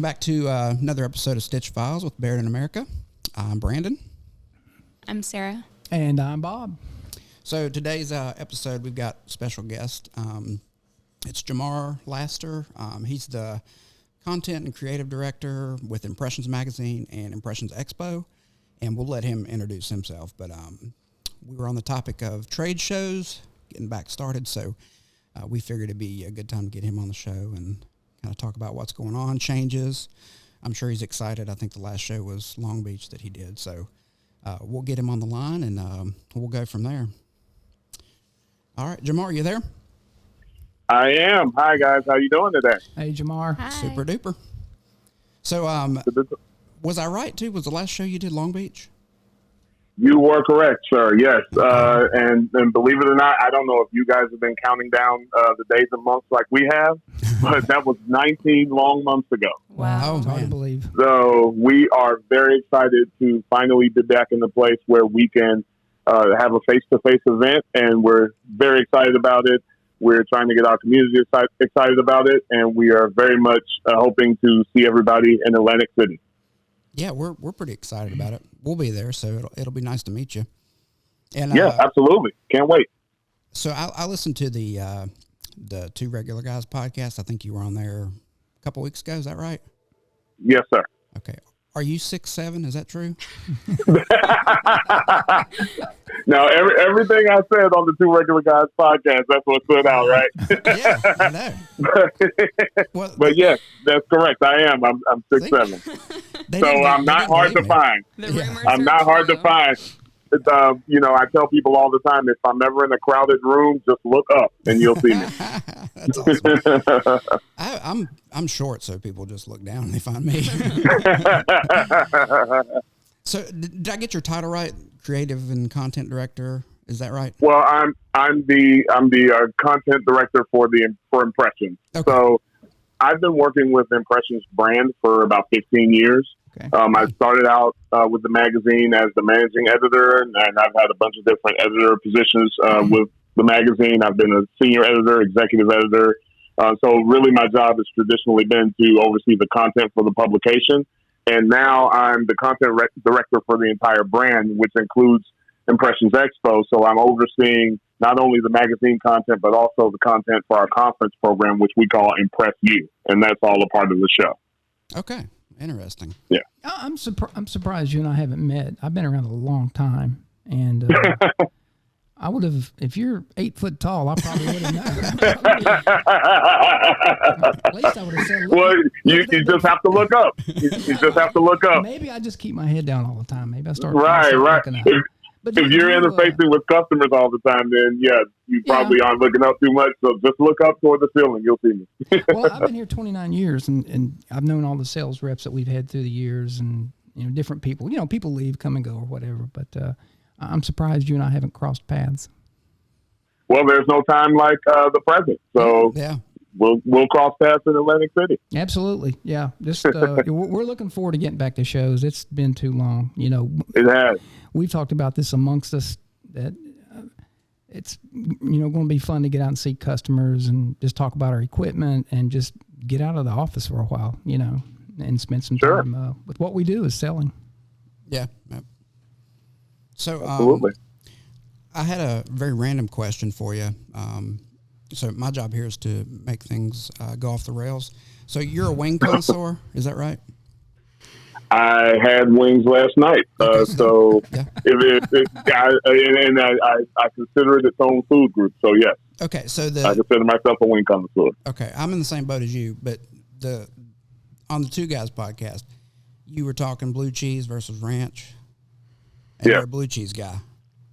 back to another episode of Stitch Files with Barudan America. I'm Brandon. I'm Sarah. And I'm Bob. So today's episode, we've got special guest. It's Jamar Laster. He's the content and creative director with Impressions Magazine and Impressions Expo, and we'll let him introduce himself. But we were on the topic of trade shows, getting back started, so we figured it'd be a good time to get him on the show and kind of talk about what's going on, changes. I'm sure he's excited. I think the last show was Long Beach that he did, so we'll get him on the line, and we'll go from there. All right, Jamar, you there? I am. Hi, guys. How you doing today? Hey, Jamar. Hi. Super duper. So, was I right, too? Was the last show you did Long Beach? You were correct, sir. Yes. And believe it or not, I don't know if you guys have been counting down the days and months like we have, but that was 19 long months ago. Wow. Oh, Hard to man. believe. So we are very excited to finally be back in the place where we can have a face-to-face event, and we're very excited about it. We're trying to get our community excited about it, and we are very much hoping to see everybody in Atlantic City. Yeah, we're pretty excited about it. We'll be there, so it'll be nice to meet you. And Yeah, absolutely. Can't wait. So I listened to the Two Regular Guys podcast. I think you were on there a couple weeks ago. Is that right? Yes, sir. Okay. Are you 6'7"? Is that true? Now, everything I said on the Two Regular Guys podcast, that's what stood out, right? Yeah, I know. Well, But yes, that's correct. I am. I'm 6'7". So I'm not hard to find. I'm not hard to find. I tell people all the time, if I'm ever in a crowded room, just look up and you'll see me. That's awesome. I'm short, so people just look down and they find me. So did I get your title right? Creative and content director. Is that right? Well, I'm the content director for Impressions. Okay. So I've been working with Impressions brand for about 15 years. Okay. I started out with the magazine as the managing editor, and I've had a bunch of different editor positions with the magazine. I've been a senior editor, executive editor. So really my job has traditionally been to oversee the content for the publication. And now I'm the content director for the entire brand, which includes Impressions Expo. So I'm overseeing not only the magazine content, but also the content for our conference program, which we call Impress You. And that's all a part of the show. Okay. Interesting. Yeah. I'm surprised you and I haven't met. I've been around a long time, and I would have. If you're 8 foot tall, I probably would have known. At least I would have said. Well, you just have to look up. You just have to look up. Maybe I just keep my head down all the time. Maybe I start. Right. looking up. But If you're interfacing with customers all the time, then you probably aren't looking up too much. So just look up toward the ceiling. You'll see me. Well, I've been here 29 years, and I've known all the sales reps that we've had through the years, and different people. People leave, come and go, or whatever. But I'm surprised you and I haven't crossed paths. Well, there's no time like the present. So Yeah. we'll cross paths in Atlantic City. Absolutely, yeah. Just we're looking forward to getting back to shows. It's been too long. It has. We've talked about this amongst us that it's going to be fun to get out and see customers and just talk about our equipment and just get out of the office for a while, and spend some time with what we do is selling. Yeah. Yep. So Absolutely. I had a very random question for you. So my job here is to make things go off the rails. So you're a wing connoisseur, is that right? I had wings last night, so Yeah. I consider it its own food group. So yes, Okay, so I consider myself a wing connoisseur. Okay, I'm in the same boat as you, but on the Two Guys podcast, you were talking blue cheese versus ranch. And Yeah. you're a blue cheese guy.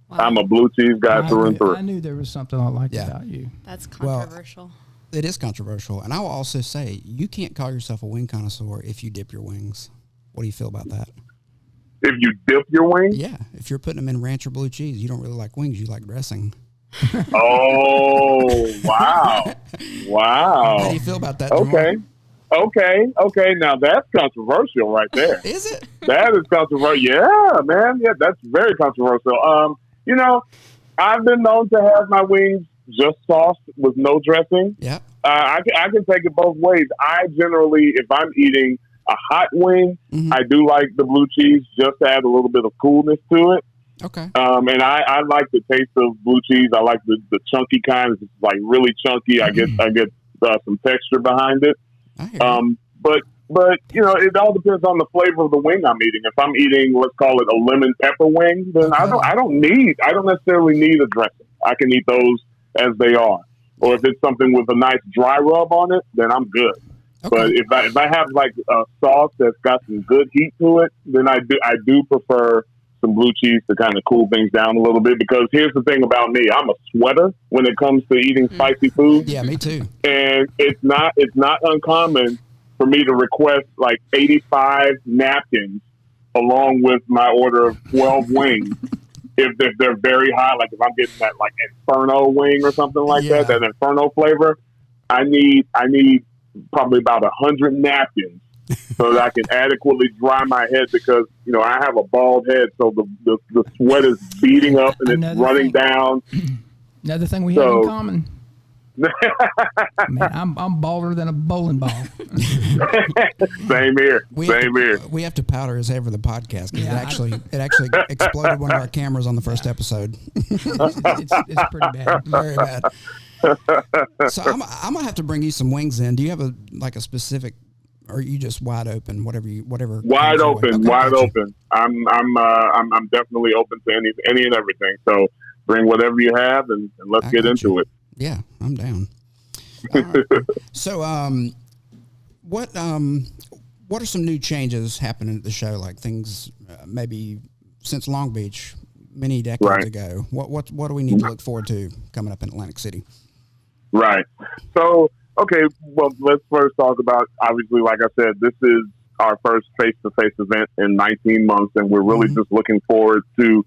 Wow. I'm a blue cheese guy through and through. I knew there was something I liked Yeah. about you. That's Well, controversial. It is controversial, and I will also say you can't call yourself a wing connoisseur if you dip your wings. What do you feel about that? If you dip your wings, Yeah, if you're putting them in ranch or blue cheese, you don't really like wings, you like dressing. oh wow, wow. How do you feel about that, Jamar? Okay. Now that's controversial right there. Is it? That is controversial. Yeah, man. Yeah, that's very controversial. I've been known to have my wings just sauced with no dressing. Yeah. I can take it both ways. I generally, if I'm eating, a hot wing, I do like the blue cheese just to add a little bit of coolness to it. Okay. And I like the taste of blue cheese. I like the chunky kind. It's like really chunky. I get some texture behind it. I hear you. But it all depends on the flavor of the wing I'm eating. If I'm eating, let's call it a lemon pepper wing, then I don't necessarily need a dressing. I can eat those as they are. Or if it's something with a nice dry rub on it, then I'm good. Okay. But if I have like a sauce that's got some good heat to it, then I do prefer some blue cheese to kind of cool things down a little bit. Because here's the thing about me: I'm a sweater when it comes to eating spicy food. Yeah, me too. And it's not uncommon for me to request like 85 napkins along with my order of 12 wings. If they're very hot, like if I'm getting that like Inferno wing or something like that Inferno flavor, I need probably about 100 napkins so that I can adequately dry my head, because I have a bald head, so the sweat is beating up and it's running down. Another thing we have in common. Man, I'm balder than a bowling ball. Same here. We have to powder his head for the podcast because it actually exploded one of our cameras on the first episode. It's pretty bad, very bad. So I'm gonna have to bring you some wings in. Do you have a specific, or are you just wide open? Whatever. Wide open. I'm definitely open to any and everything. So bring whatever you have and let's get into it. Yeah, I'm down. Right. So, what are some new changes happening at the show? Like things maybe since Long Beach many decades ago. What do we need to look forward to coming up in Atlantic City? Right. So, okay. Well, let's first talk about, obviously, like I said, this is our first face-to-face event in 19 months, and we're really just looking forward to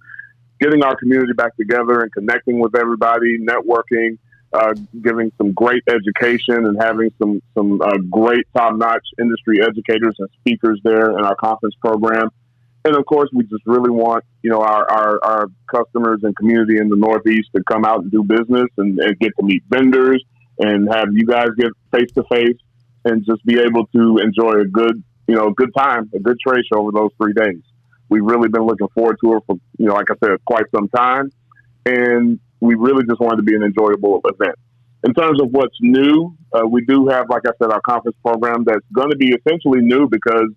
getting our community back together and connecting with everybody, networking. Giving some great education and having some great top-notch industry educators and speakers there in our conference program. And of course, we just really want, our customers and community in the Northeast to come out and do business and get to meet vendors and have you guys get face-to-face and just be able to enjoy a good time, a good trade show over those 3 days. We've really been looking forward to it for, like I said, quite some time. And we really just wanted to be an enjoyable event. In terms of what's new, we do have, like I said, our conference program that's going to be essentially new because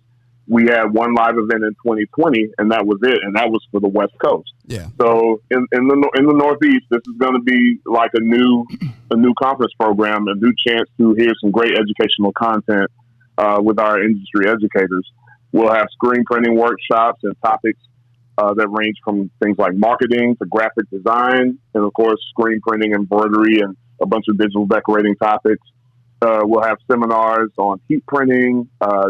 we had one live event in 2020, and that was it, and that was for the West Coast. Yeah. So in the Northeast, this is going to be like a new conference program, a new chance to hear some great educational content with our industry educators. We'll have screen printing workshops and topics that range from things like marketing to graphic design, and of course, screen printing, embroidery, and a bunch of digital decorating topics. We'll have seminars on heat printing,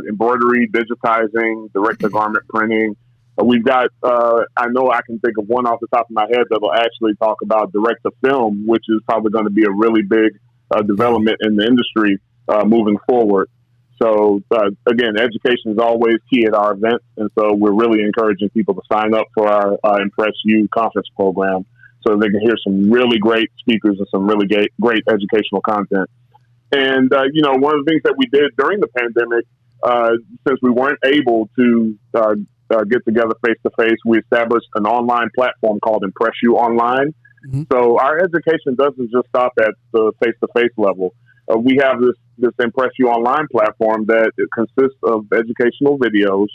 embroidery, digitizing, direct-to-garment printing. We've got, I know I can think of one off the top of my head that will actually talk about direct-to-film, which is probably going to be a really big development in the industry moving forward. So, again, education is always key at our events, and so we're really encouraging people to sign up for our Impress You conference program so they can hear some really great speakers and some really great educational content. And, one of the things that we did during the pandemic, since we weren't able to get together face-to-face, we established an online platform called Impress You Online. Mm-hmm. So our education doesn't just stop at the face-to-face level. We have this Impress You Online platform that it consists of educational videos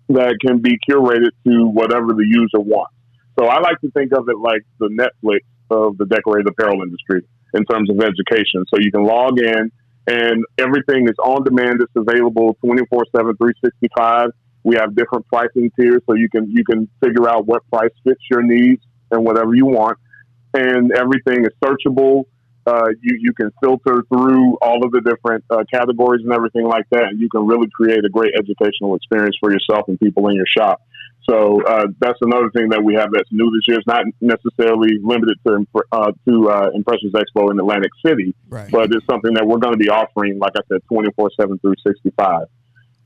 that can be curated to whatever the user wants. So I like to think of it like the Netflix of the decorated apparel industry in terms of education. So you can log in and everything is on demand. It's available 24/7, 365. We have different pricing tiers, so you can figure out what price fits your needs and whatever you want. And everything is searchable. You can filter through all of the different categories and everything like that, and you can really create a great educational experience for yourself and people in your shop. So that's another thing that we have that's new this year. It's not necessarily limited to Impressions Expo in Atlantic City, right, but it's something that we're going to be offering, like I said, 24/7 through 65.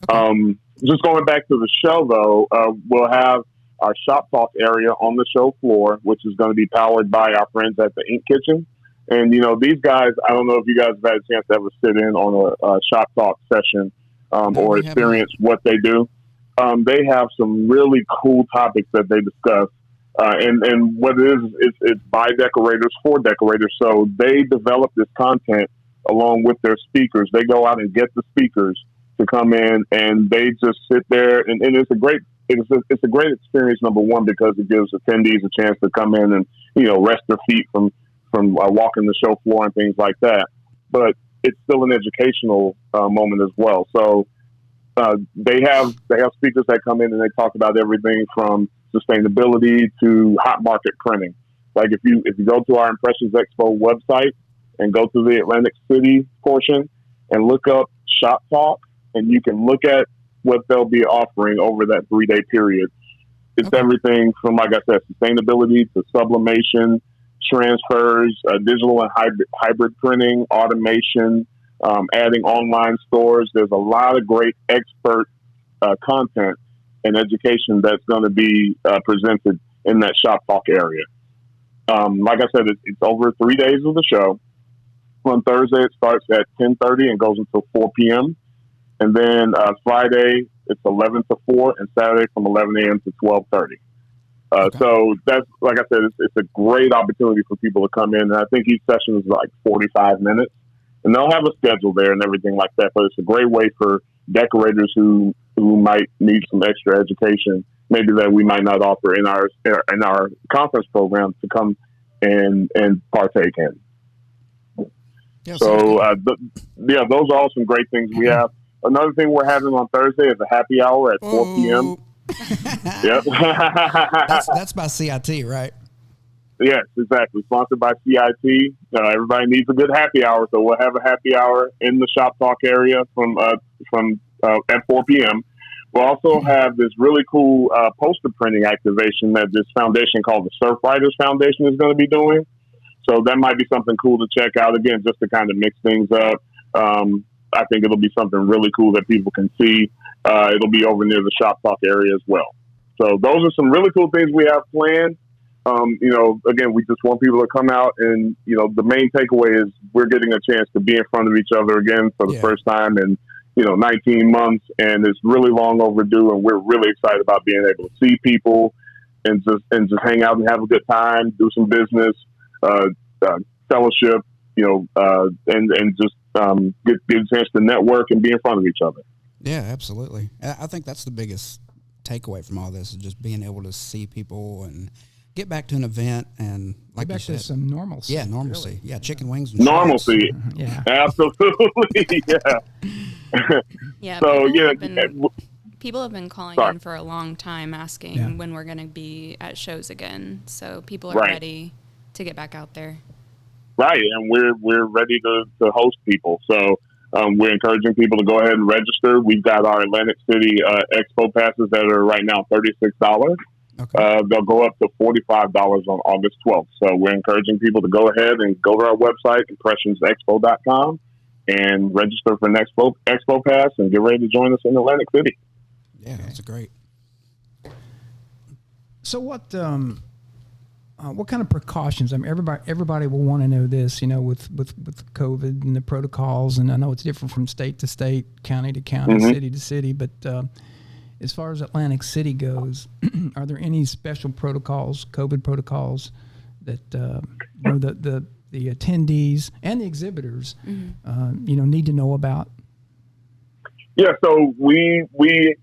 Okay. Just going back to the show, though, we'll have our shop talk area on the show floor, which is going to be powered by our friends at the Ink Kitchen. And, these guys, I don't know if you guys have had a chance to ever sit in on a shop talk session, or experience what they do. They have some really cool topics that they discuss. And what it is, it's by decorators for decorators. So they develop this content along with their speakers. They go out and get the speakers to come in, and they just sit there, and it's a great experience. Number one, because it gives attendees a chance to come in and rest their feet from walking the show floor and things like that. But it's still an educational moment as well. So they have speakers that come in and they talk about everything from sustainability to hot market printing. Like if you go to our Impressions Expo website and go to the Atlantic City portion and look up Shop Talk, and you can look at what they'll be offering over that 3-day period. It's everything from, like I said, sustainability to sublimation, transfers, digital and hybrid printing, automation, adding online stores. There's a lot of great expert content and education that's going to be presented in that Shop Talk area. Like I said, it's over 3 days of the show. On Thursday, it starts at 10:30 and goes until 4 p.m. And then Friday, it's 11 to 4, and Saturday from 11 a.m. to 12:30. So that's, like I said, it's a great opportunity for people to come in. And I think each session is like 45 minutes. And they'll have a schedule there and everything like that. But it's a great way for decorators who might need some extra education, maybe that we might not offer in our conference program, to come and partake in. Yeah, so those are all some great things we have. Another thing we're having on Thursday is a happy hour at 4 p.m. Yep. that's by CIT, right? Yes, exactly. Sponsored by CIT. Everybody needs a good happy hour, so we'll have a happy hour in the Shop Talk area from at 4 p.m. We'll also have this really cool poster printing activation that this foundation called the Surf Writers Foundation is going to be doing. So that might be something cool to check out, again, just to kind of mix things up. I think it'll be something really cool that people can see. It'll be over near the Shop Talk area as well. So those are some really cool things we have planned. Again, we just want people to come out, and, the main takeaway is we're getting a chance to be in front of each other again for the first time in, 19 months. And it's really long overdue. And we're really excited about being able to see people and just hang out and have a good time, do some business, fellowship, and just get a chance to network and be in front of each other. Yeah, absolutely. I think that's the biggest takeaway from all this, is just being able to see people and get back to an event and, like get back to some normalcy. Yeah, normalcy. Really. Yeah, chicken wings and normalcy. Shirts. Yeah, absolutely. Yeah. So people have been calling in for a long time asking when we're going to be at shows again. So people are ready to get back out there. Right, and we're ready to host people. So we're encouraging people to go ahead and register. We've got our Atlantic City Expo passes that are right now $36. Okay. They'll go up to $45 on August 12th. So we're encouraging people to go ahead and go to our website, impressionsexpo.com, and register for an Expo Pass and get ready to join us in Atlantic City. Yeah, that's great. So what kind of precautions? I mean, everybody will want to know this, with COVID and the protocols. And I know it's different from state to state, county to county, city to city. But as far as Atlantic City goes, are there any special protocols, COVID protocols, that the attendees and the exhibitors, need to know about? Yeah, so we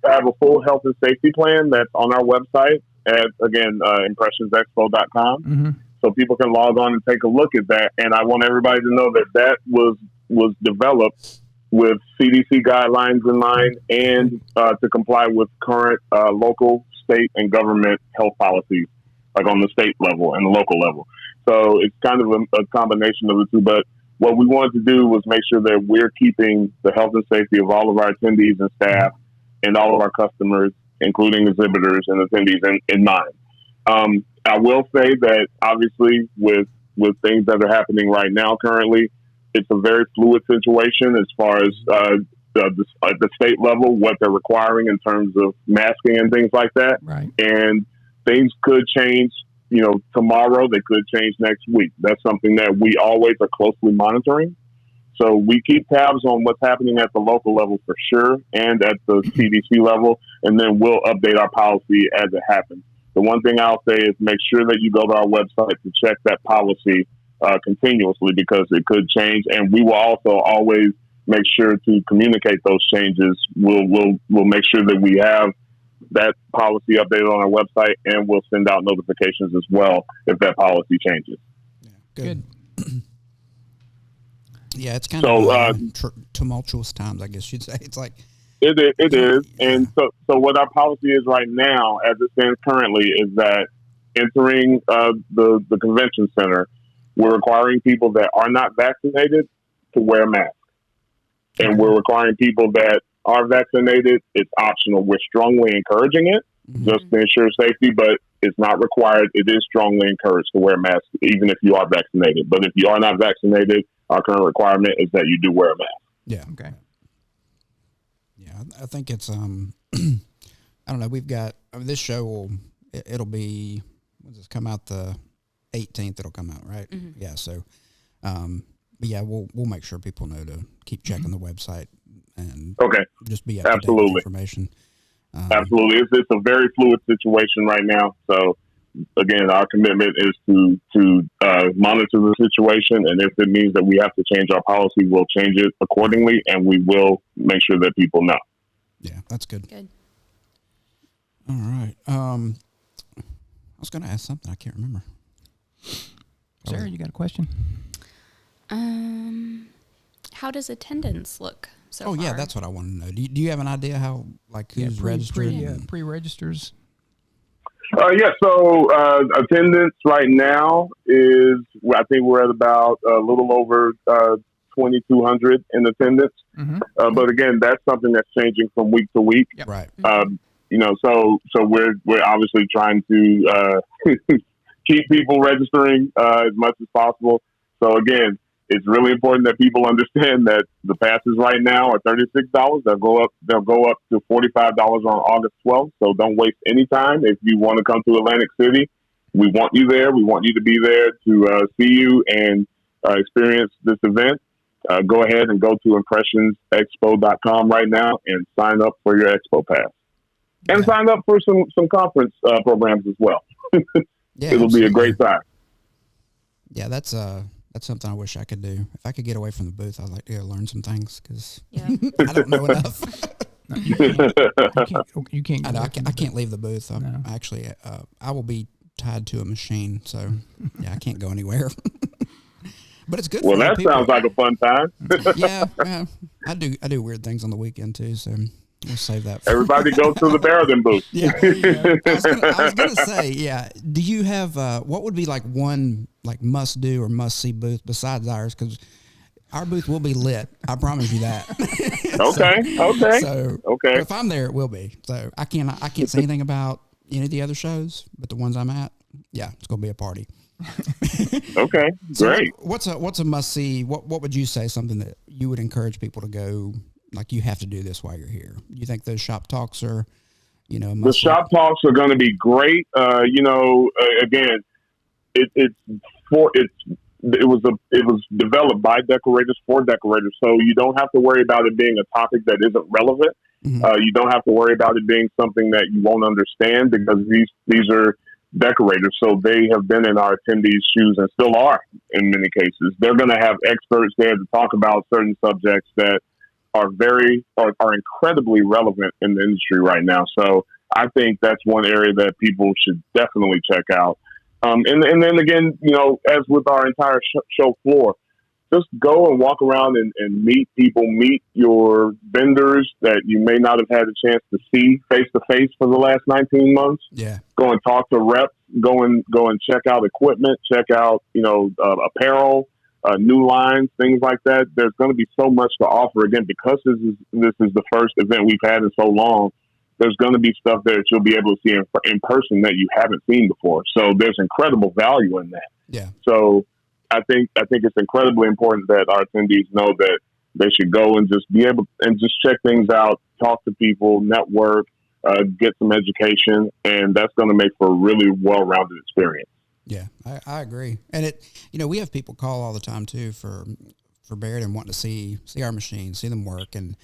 have a full health and safety plan that's on our website at, again, impressionsexpo.com. Mm-hmm. So people can log on and take a look at that. And I want everybody to know that was developed with CDC guidelines in mind and to comply with current local, state, and government health policies, like on the state level and the local level. So it's kind of a combination of the two. But what we wanted to do was make sure that we're keeping the health and safety of all of our attendees and staff and all of our customers, including exhibitors and attendees, in mind. I will say that obviously with things that are happening right now currently, it's a very fluid situation as far as at the state level, what they're requiring in terms of masking and things like that. Right. And things could change, tomorrow. They could change next week. That's something that we always are closely monitoring. So we keep tabs on what's happening at the local level for sure and at the CDC level, and then we'll update our policy as it happens. The one thing I'll say is make sure that you go to our website to check that policy continuously, because it could change, and we will also always make sure to communicate those changes. We'll make sure that we have that policy updated on our website, and we'll send out notifications as well if that policy changes. Yeah, good. Yeah, it's kind of tumultuous times, I guess you'd say. It's like it is, and so what our policy is right now, as it stands currently, is that entering the convention center, we're requiring people that are not vaccinated to wear masks, and we're requiring people that are vaccinated. It's optional. We're strongly encouraging it just to ensure safety, but it's not required. It is strongly encouraged to wear masks, even if you are vaccinated. But if you are not vaccinated, our current requirement is that you do wear a mask. Yeah. Okay. Yeah, I think it's I don't know. We've got this show it'll be, when does this come out? The 18th. It'll come out, right? Mm-hmm. Yeah. So, but yeah, we'll make sure people know to keep checking the website and just be up to date with information. Absolutely, it's a very fluid situation right now. So, again, our commitment is to monitor the situation, and if it means that we have to change our policy, we'll change it accordingly, and we will make sure that people know. Yeah, that's good. Good. All right. I was going to ask something. I can't remember. Sarah, you got a question? How does attendance look so far? Yeah, that's what I want to know. Do you have an idea how, like, who's registered? Pre-registers. So attendance right now is, I think we're at about a little over 2,200 in attendance. Mm-hmm. But again, that's something that's changing from week to week. Yep. Right. So we're obviously trying to keep people registering as much as possible. So again, it's really important that people understand that the passes right now are $36. They'll go up to $45 on August 12th. So don't waste any time. If you want to come to Atlantic City, we want you there. We want you to be there to see you and experience this event. Go ahead and go to impressionsexpo.com right now and sign up for your Expo Pass. And sign up for some conference programs as well. It'll be a great time. Yeah, that's something I wish I could do. If I could get away from the booth, I'd like to go learn some things, because I don't know enough. You can't. I can't leave the booth. I will be tied to a machine, so I can't go anywhere. But it's good. Well, that sounds like a fun time. Yeah, I do weird things on the weekend too, so we'll save that. Everybody go to the Barudan booth. Yeah. I was gonna say, do you have what would be like one must do or must see booth besides ours? Because our booth will be lit. I promise you that. Okay. So if I'm there, it will be. So I can't say anything about any of the other shows, but the ones I'm at, it's gonna be a party. Okay, great. So what's a must see? What would you say, something that you would encourage people to go? Like, you have to do this while you're here. You think those shop talks are, the shop talks are going to be great. Again, it was developed by decorators for decorators, so you don't have to worry about it being a topic that isn't relevant. Mm-hmm. You don't have to worry about it being something that you won't understand, because these are decorators, so they have been in our attendees' shoes and still are in many cases. They're going to have experts there to talk about certain subjects that are incredibly relevant in the industry right now. So I think that's one area that people should definitely check out. And then again, as with our entire show floor, just go and walk around and meet people, meet your vendors that you may not have had a chance to see face to face for the last 19 months. Yeah. Go and talk to reps, go and check out equipment, check out, apparel, new lines, things like that. There's going to be so much to offer. Again, because this is the first event we've had in so long, there's going to be stuff there that you'll be able to see in person that you haven't seen before. So there's incredible value in that. Yeah. So I think it's incredibly important that our attendees know that they should go and just be able and just check things out, talk to people, network, get some education, and that's going to make for a really well-rounded experience. Yeah, I agree. And we have people call all the time too for for Barudan wanting to see our machines, see them work, and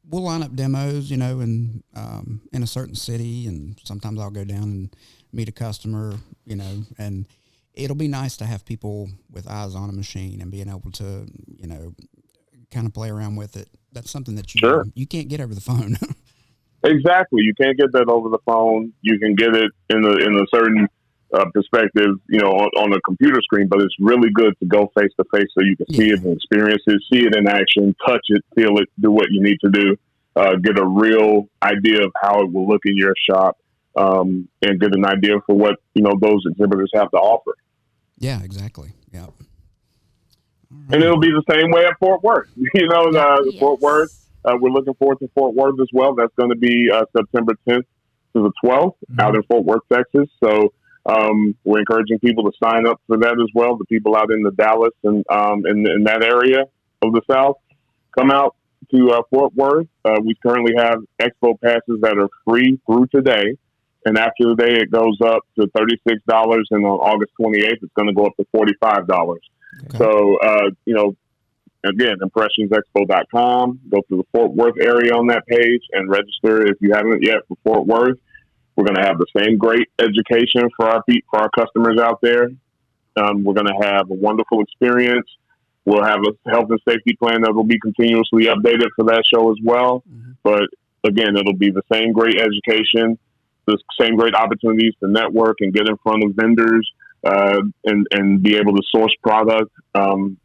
we'll line up demos, in a certain city, and sometimes I'll go down and meet a customer, and it'll be nice to have people with eyes on a machine and being able to, kind of play around with it. That's something that you can't get over the phone. Exactly. You can't get that over the phone. You can get it in a certain perspective, on a computer screen, but it's really good to go face to face so you can see it and experience it, see it in action, touch it, feel it, do what you need to do, get a real idea of how it will look in your shop, and get an idea for what, those exhibitors have to offer. Yeah, exactly. Yeah. Right. And it'll be the same way at Fort Worth. Yes. Fort Worth, we're looking forward to Fort Worth as well. That's going to be September 10th to the 12th out in Fort Worth, Texas. So we're encouraging people to sign up for that as well. The people out in the Dallas and in that area of the South, come out to Fort Worth. We currently have expo passes that are free through today. And after the day, it goes up to $36. And on August 28th, it's going to go up to $45. Okay. So, again, ImpressionsExpo.com. Go to the Fort Worth area on that page and register if you haven't yet for Fort Worth. We're going to have the same great education for our customers out there. We're going to have a wonderful experience. We'll have a health and safety plan that will be continuously updated for that show as well. Mm-hmm. But again, it'll be the same great education, the same great opportunities to network and get in front of vendors, and be able to source product, and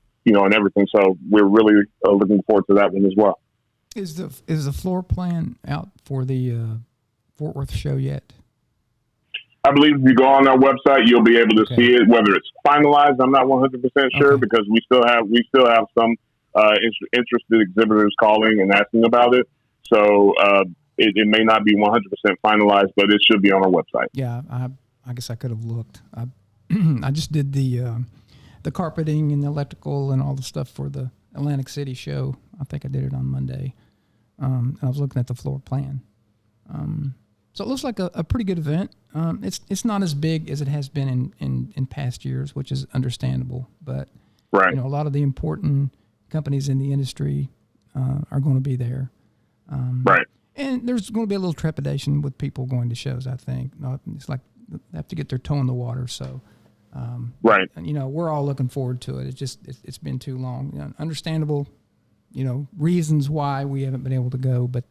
everything. So we're really looking forward to that one as well. Is the floor plan out for the Fort Worth show yet? I believe if you go on our website, you'll be able to see it. Whether it's finalized, I'm not 100% sure because we still have some interested exhibitors calling and asking about it. So it may not be 100% finalized, but it should be on our website. Yeah, I guess I could have looked. I just did the carpeting and the electrical and all the stuff for the Atlantic City show. I think I did it on Monday. And I was looking at the floor plan. So it looks like a pretty good event. It's not as big as it has been in past years, which is understandable. But right. A lot of the important companies in the industry are going to be there. Right. And there's going to be a little trepidation with people going to shows, I think. It's like they have to get their toe in the water. So, right. And, we're all looking forward to it. It's been too long. Understandable, reasons why we haven't been able to go, but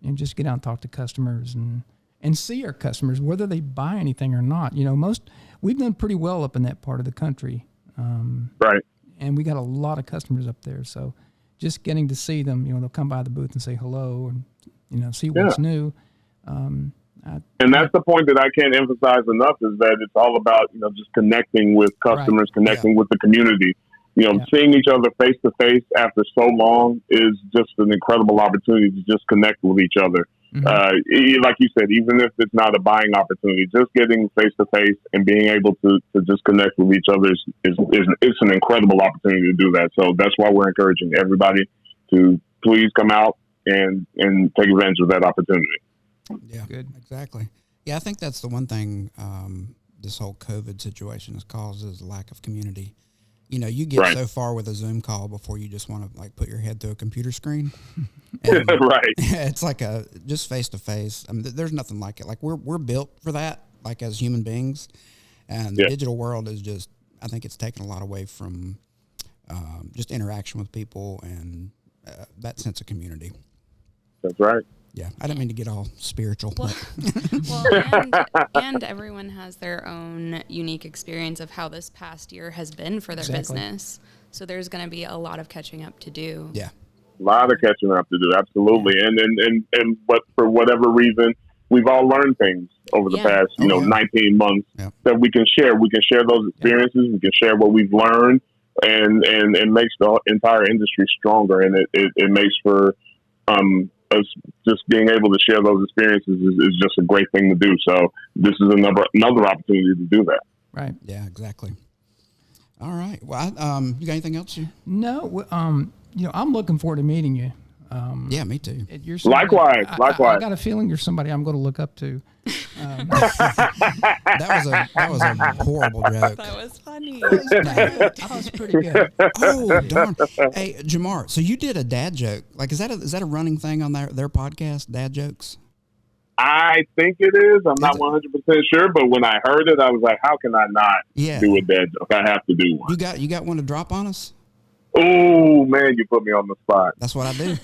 and just get out and talk to customers and see our customers, whether they buy anything or not. We've done pretty well up in that part of the country. Right. And we got a lot of customers up there. So just getting to see them, they'll come by the booth and say hello and, see what's new. And that's the point that I can't emphasize enough is that it's all about, just connecting with customers, connecting with the community. Seeing each other face to face after so long is just an incredible opportunity to just connect with each other. Mm-hmm. Like you said, even if it's not a buying opportunity, just getting face to face and being able to just connect with each other is an incredible opportunity to do that. So that's why we're encouraging everybody to please come out and take advantage of that opportunity. Yeah, good. Exactly. Yeah, I think that's the one thing this whole COVID situation has caused is lack of community. You get so far with a Zoom call before you just want to put your head through a computer screen. And right. It's like just face to face. I mean, there's nothing like it. Like we're built for that, like as human beings, and the digital world is just. I think it's taken a lot away from just interaction with people and that sense of community. That's right. Yeah, I didn't mean to get all spiritual. Well, and everyone has their own unique experience of how this past year has been for their business. So there's going to be a lot of catching up to do. Yeah, a lot of catching up to do. Absolutely, and but for whatever reason, we've all learned things over the past 19 months that we can share. We can share those experiences. We can share what we've learned, and it makes the entire industry stronger, and it makes for us just being able to share those experiences is just a great thing to do. So this is another opportunity to do that. Right. Yeah, exactly. All right. Well, you got anything else? No. I'm looking forward to meeting you. Yeah, me too. Likewise. I got a feeling you're somebody I'm going to look up to. That was a horrible joke. That was funny. funny. That was pretty good. Oh, darn. Hey, Jamar, so you did a dad joke. Like, is that a running thing on their podcast, dad jokes? I think it is. I'm not 100% sure, but when I heard it, I was like, how can I not do a dad joke? I have to do one. You got one to drop on us? Oh, man, you put me on the spot. That's what I do.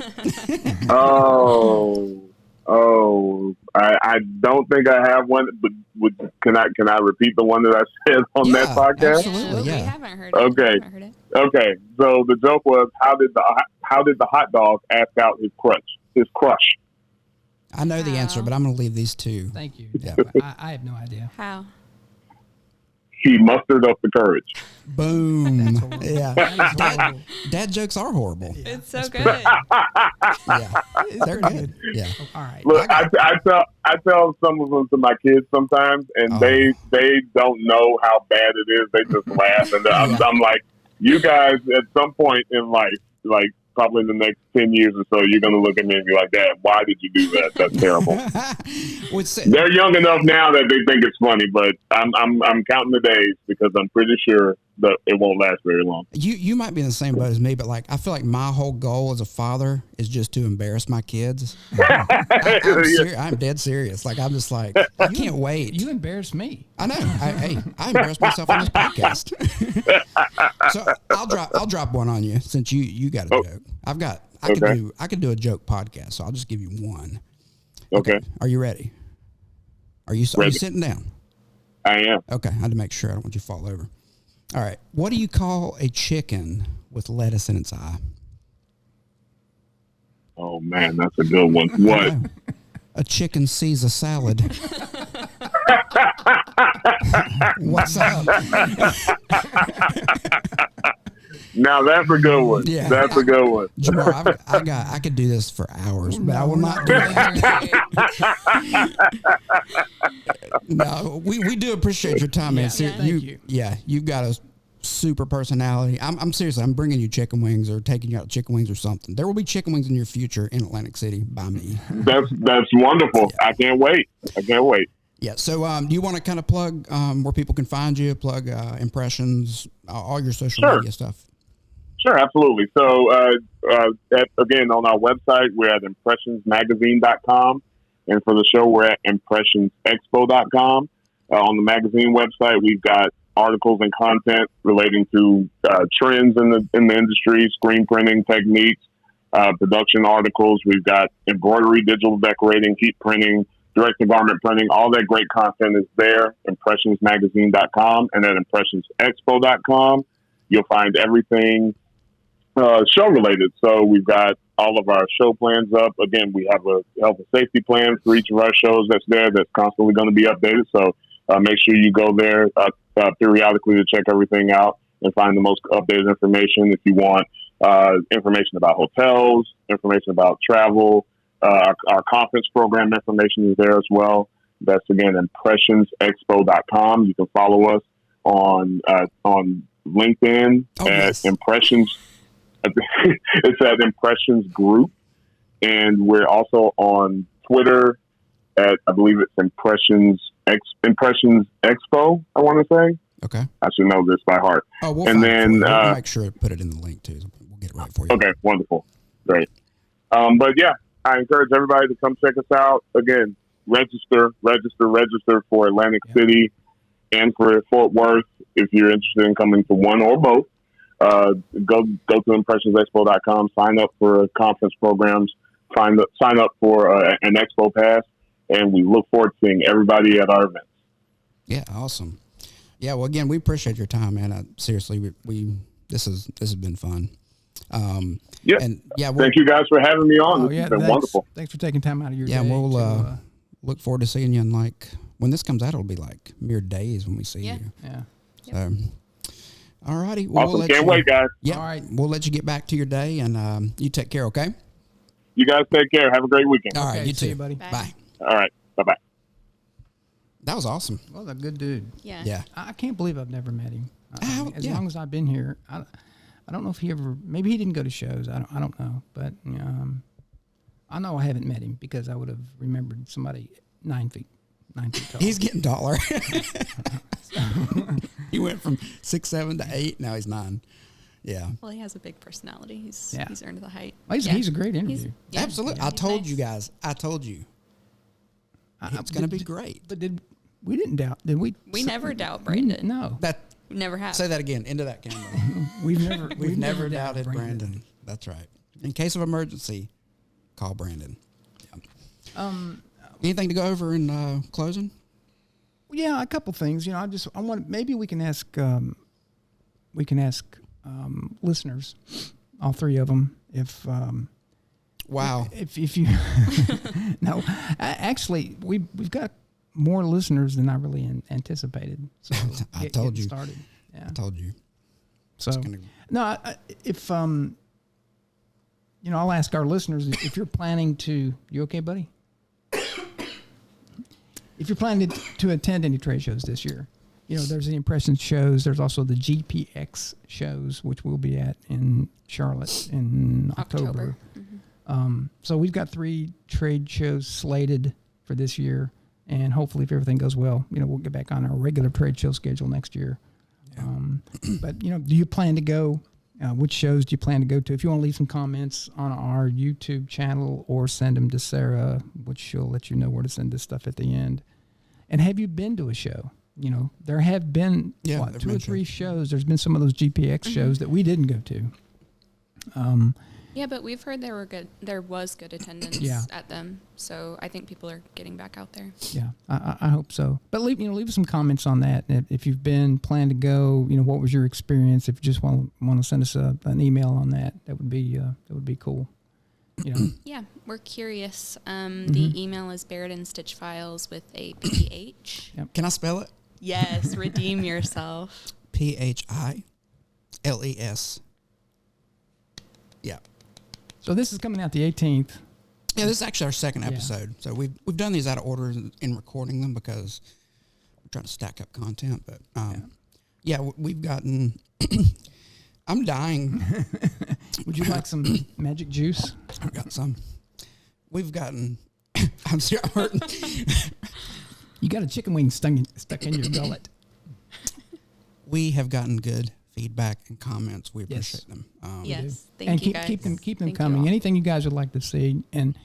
I don't think I have one, but can I repeat the one that I said on that podcast? Absolutely, We yeah. haven't heard it. Okay. Okay. So the joke was, how did the hot dog ask out his crush? I know the answer, but I'm going to leave these two. Thank you. Yeah. I have no idea. How? He mustered up the courage. Boom. That's horrible. Yeah. That is horrible. Dad jokes are horrible. Yeah, It's so good. Yeah. They're pretty good. Yeah. All right. Look, I tell some of them to my kids sometimes, and they don't know how bad it is. They just laugh, and I'm like, you guys, at some point in life, like probably in the next 10 years or so, you're gonna look at me and be like, Dad, why did you do that? That's terrible. They're young enough now that they think it's funny, but I'm counting the days because I'm pretty sure that it won't last very long. You might be in the same boat as me, but like I feel like my whole goal as a father is just to embarrass my kids. I'm dead serious. Like I'm just like I can't wait. You embarrassed me. I know. I embarrassed myself on this podcast. So I'll drop one on you since you got a joke. I could do a joke podcast, so I'll just give you one. Okay. Are you ready? Are you sitting down? I am. Okay. I had to make sure. I don't want you to fall over. All right. What do you call a chicken with lettuce in its eye? Oh man, that's a good one. What? A chicken sees a salad. What's up? Now that's a good one. Yeah. That's a good one. Jamar, I could do this for hours, but I will not do that. No, we do appreciate your time, man. Yeah, thank you. Yeah, you've got a super personality. I'm seriously, I'm bringing you chicken wings or taking you out chicken wings or something. There will be chicken wings in your future in Atlantic City by me. That's wonderful. Yeah. I can't wait. Yeah. So, do you want to kind of plug where people can find you? Plug Impressions, all your social media stuff. Sure, absolutely. So, again, on our website, we're at impressionsmagazine.com. And for the show, we're at impressionsexpo.com. On the magazine website, we've got articles and content relating to trends in the industry, screen printing techniques, production articles. We've got embroidery, digital decorating, heat printing, direct-to-garment printing. All that great content is there, impressionsmagazine.com. And at impressionsexpo.com, you'll find everything show related. So we've got all of our show plans up. Again, we have a health and safety plan for each of our shows that's there that's constantly going to be updated. So make sure you go there periodically to check everything out and find the most updated information. If you want information about hotels, information about travel, our conference program information is there as well. That's, again, impressionsexpo.com. You can follow us on LinkedIn at Impressions. It's at Impressions Group, and we're also on Twitter at, I believe it's Impressions Expo, I want to say. Okay. I should know this by heart. Oh, we'll make sure to put it in the link too. We'll get it right for you. Okay, wonderful. Great. But yeah, I encourage everybody to come check us out. Again, register for Atlantic City and for Fort Worth if you're interested in coming to one or both. Go to impressionsexpo.com, sign up for conference programs, sign up for an expo pass, and we look forward to seeing everybody at our events. Yeah, awesome. Yeah, well, again, we appreciate your time, man. Seriously, this has been fun. And thank you guys for having me on. This has been wonderful. Thanks for taking time out of your day. Yeah, we'll look forward to seeing you. And when this comes out, it'll be like mere days when we see you. Yeah. So, all righty. Well, awesome. Can't wait, guys. Yeah. All right. We'll let you get back to your day, and you take care. Okay. You guys take care. Have a great weekend. All right. You see too, you, buddy. Bye. All right. Bye-bye. That was awesome. Well, a good dude. Yeah. Yeah. I can't believe I've never met him. As yeah. long as I've been here, I don't know if maybe he didn't go to shows. I don't know, but I know I haven't met him because I would have remembered somebody 9 feet 9 feet tall. He's getting taller. He went from 6'7" to 8. Now he's 9. Yeah. Well, he has a big personality. He's earned the height. Well, he's a great interview. Absolutely. I told you guys. I told you. It's going to be great. But we didn't doubt, did we? We never doubt Brandon. No. We never have. Say that again into that camera. We've never doubted Brandon. That's right. In case of emergency, call Brandon. Yeah. Anything to go over in closing? Yeah, a couple things. I want maybe we can ask listeners, all three of them, if wow, if you no, actually we've got more listeners than I really anticipated. So I told you. Started. Yeah, I told you. So no, if I'll ask our listeners if you're planning to. You okay, buddy? If you're planning to attend any trade shows this year, there's the Impressions shows. There's also the GPX shows, which we'll be at in Charlotte in October. Mm-hmm. So we've got 3 trade shows slated for this year, and hopefully, if everything goes well, we'll get back on our regular trade show schedule next year. Yeah. But do you plan to go? Which shows do you plan to go to? If you want to leave some comments on our YouTube channel or send them to Sarah, which she'll let you know where to send this stuff at the end. And have you been to a show? There have been 2 or 3 shows. There's been some of those GPX shows that we didn't go to. Yeah, but we've heard there was good attendance at them. So I think people are getting back out there. Yeah, I hope so. But leave us some comments on that. If you've been planning to go, what was your experience? If you just want to send us an email on that would be cool. Yeah, we're curious. The email is StitchPhiles with a PH. Yep. Can I spell it? Yes, redeem yourself. PHILES. Yeah. So this is coming out the 18th. Yeah, this is actually our second episode. So we've done these out of order in recording them because we're trying to stack up content. But we've gotten. I'm dying. Would you like some magic juice? I've got some. We've gotten. I'm hurting. You got a chicken wing stuck in your gullet. We have gotten good feedback and comments. We appreciate them. Yes, thank you guys. Keep them coming. Anything you guys would like to see, and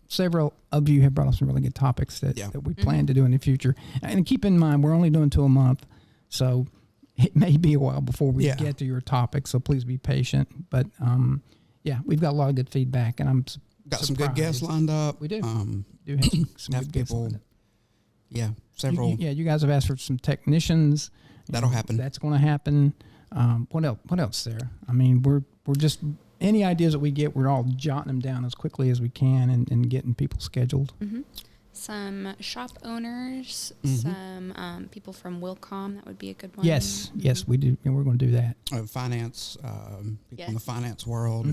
several of you have brought up some really good topics that we plan to do in the future. And keep in mind, we're only doing 2 a month, so it may be a while before we get to your topic. So please be patient. But we've got a lot of good feedback, and I'm got some good guests lined up. We do. Do have some good guests lined up. Yeah, several. You guys have asked for some technicians. That'll happen. That's going to happen. What else, Sarah? I mean, we're just any ideas that we get, we're all jotting them down as quickly as we can and getting people scheduled. Mm-hmm. Some shop owners, some people from Wilcom. That would be a good one. Yes, we do, and we're going to do that. Finance, people in the finance world,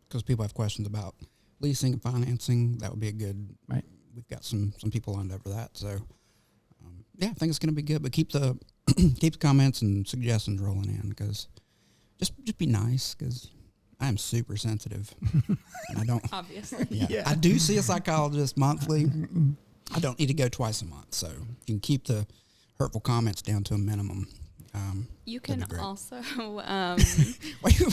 because people have questions about leasing and financing. That would be a good. Right. We've got some people lined up for that. So, I think it's going to be good. But keep the comments and suggestions rolling in, because just be nice, because I am super sensitive, and I don't. Obviously, I do see a psychologist monthly. I don't need to go twice a month, so you can keep the hurtful comments down to a minimum. You can also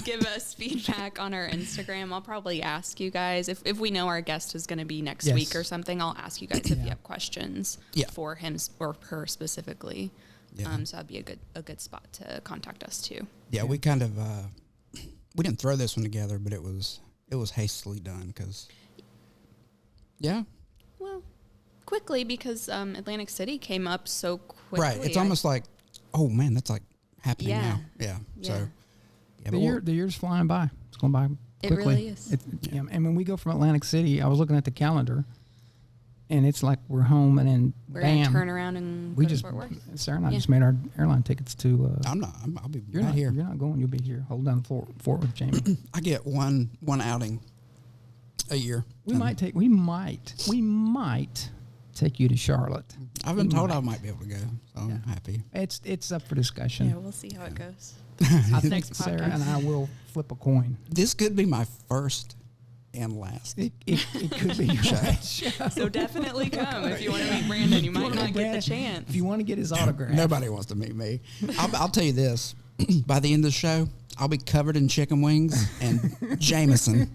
give us feedback on our Instagram. I'll probably ask you guys if we know our guest is going to be next week or something. I'll ask you guys if you have questions for him or her specifically. So that'd be a good spot to contact us too. Yeah, we kind of we didn't throw this one together, but it was hastily done because quickly because Atlantic City came up so quickly. Right, it's almost like, oh man, that's like happening now. Yeah. So the year's flying by. It's going by quickly. It really is. And when we go from Atlantic City, I was looking at the calendar, and it's like we're home, and then we're bam, gonna turn around and go to Fort Worth. Sarah and I just made our airline tickets to. I'm not. I'll be you're right not here. You're not going. You'll be here. Hold down Fort with Jamie. I get one outing a year. We might take you to Charlotte. I've been told I might be able to go, so I'm happy. It's up for discussion. Yeah, we'll see how it goes. I think Sarah and I will flip a coin. This could be my first and last. It could be your show. So definitely come if you want to meet Brandon. You might not get the chance. If you want to get his autograph. Nobody wants to meet me. I'll tell you this. By the end of the show, I'll be covered in chicken wings and Jameson.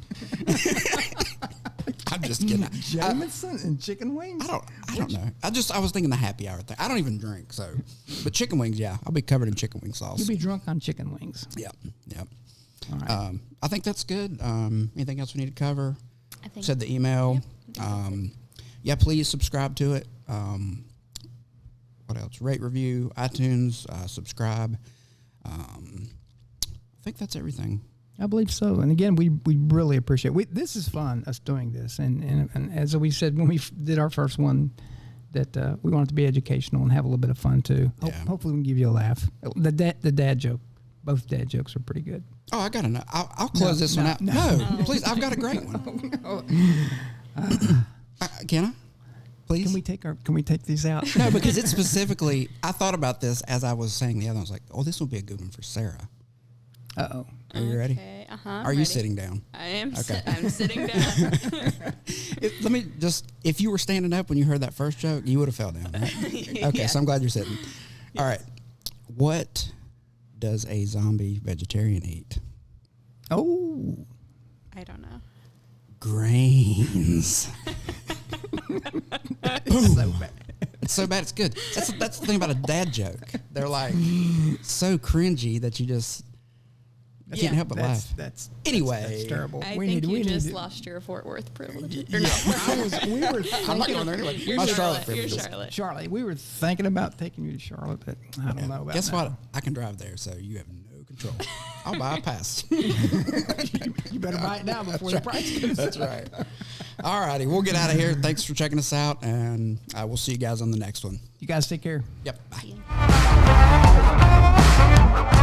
I'm just kidding. Jameson and chicken wings? I don't know. I was thinking the happy hour thing. I don't even drink, so. But chicken wings, yeah. I'll be covered in chicken wing sauce. You'll be drunk on chicken wings. Yep. All right. I think that's good. Anything else we need to cover? I think Said the email. Yep. Please subscribe to it. What else? Rate, review, iTunes, subscribe. I think that's everything. I believe so. And again, we really appreciate it. This is fun, us doing this. And as we said when we did our first one, that we want it to be educational and have a little bit of fun too. Yeah. Hopefully we can give you a laugh. The dad joke, both dad jokes are pretty good. Oh, I got to know. I'll close this one out. No, please. I've got a great one. Can I? Please. Can we take these out? No, because it's specifically, I thought about this as I was saying the other one. I was like, oh, this will be a good one for Sarah. Uh-oh. Are you ready? Okay. Are you sitting down? I am. Okay. I'm sitting down. Let me just, if you were standing up when you heard that first joke, you would have fell down, right? Okay, Yeah. so I'm glad you're sitting. Yes. All right. What does a zombie vegetarian eat? Oh. I don't know. Grains. It's so bad. It's so bad, it's good. That's the thing about a dad joke. They're like so cringy that you just can't help but laugh. That's terrible. I think you just lost your Fort Worth privilege. Or no. we were I'm not going there anyway. You're My Charlotte. Charlotte You're privileges. Charlotte. Charlotte, we were thinking about taking you to Charlotte, but I don't know about Guess that. what? I can drive there, so you have no control. I'll buy a pass. You better buy it now before the price goes That's right. All righty. We'll get out of here. Thanks for checking us out, and we'll see you guys on the next one. You guys take care. Yep. Bye. Yeah.